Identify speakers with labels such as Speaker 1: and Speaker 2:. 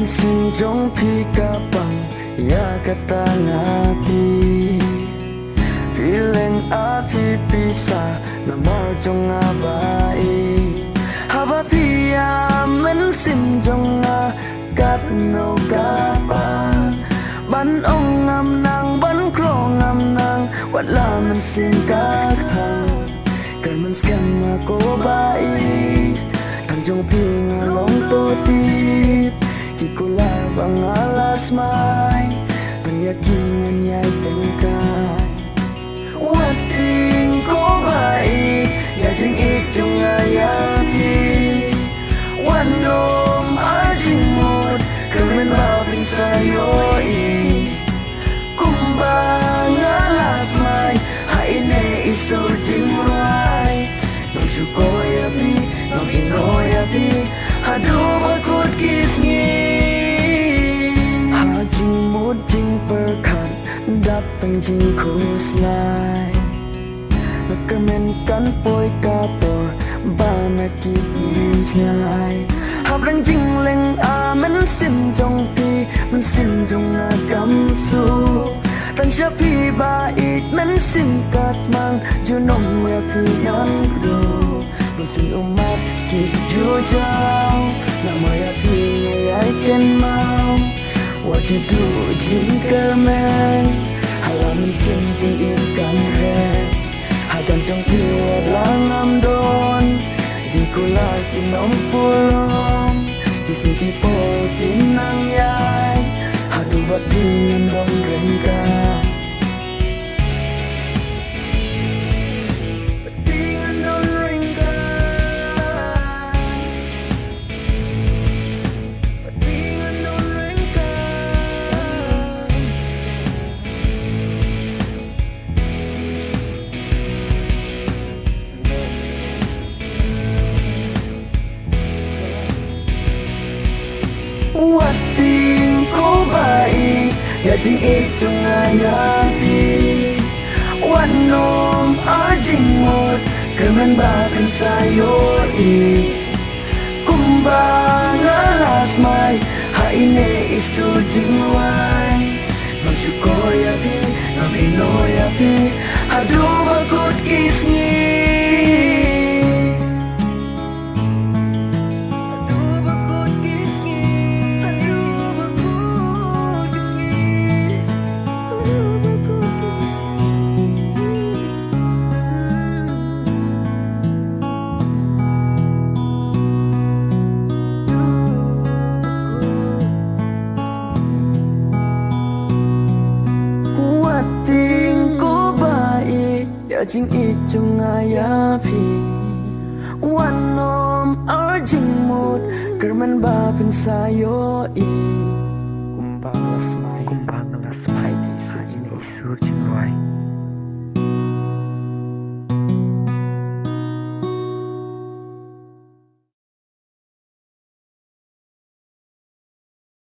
Speaker 1: sinjong pikapang ya katangati Feeling api pisah namar jong abai Hava pia men sinjong kat no kapa Ban ong ngam nang ban kro ngam nang wala men sin kathang Kan men skan ko bai Tang jong pinga long to tip Kikula bang alas mai Penyakingan yai tengkai Wating ko bai Ya jing ik jong ayati Wanom ajimut Kemen babin sayoi Kumbang alas mai Haine isur jingwai Nong syukoy api Nong inoy api Hadu bakut kisngi Hajing mut jing perkan Datang jing kuslai Nakamen poi kapor Bana kip yai Hap rang jing leng men sim jong pi Men sim jong agam su Tan sya pi ba it men sim kat mang Junom ya pi yang kdo Bang sin umat kip ju jao Nama ya pi ngayai ken mau What you do jing kermen Halaman sim jing im kan ren Hajan jong pi lang am don Jing kula kinom pulong Kising kipo kinang yai Hadu bat dengan dong rengka Wating ko bai Ya jing ik jong ayati Wanom ajing mut Kemen bakan sayoi Kumbang alas mai Haine isu jingwai Mam syukoy api Mam inoy api Hadu bakut kisngi Ya jing ik jong ayapi Wanom arjing mut Kermen babin sayoi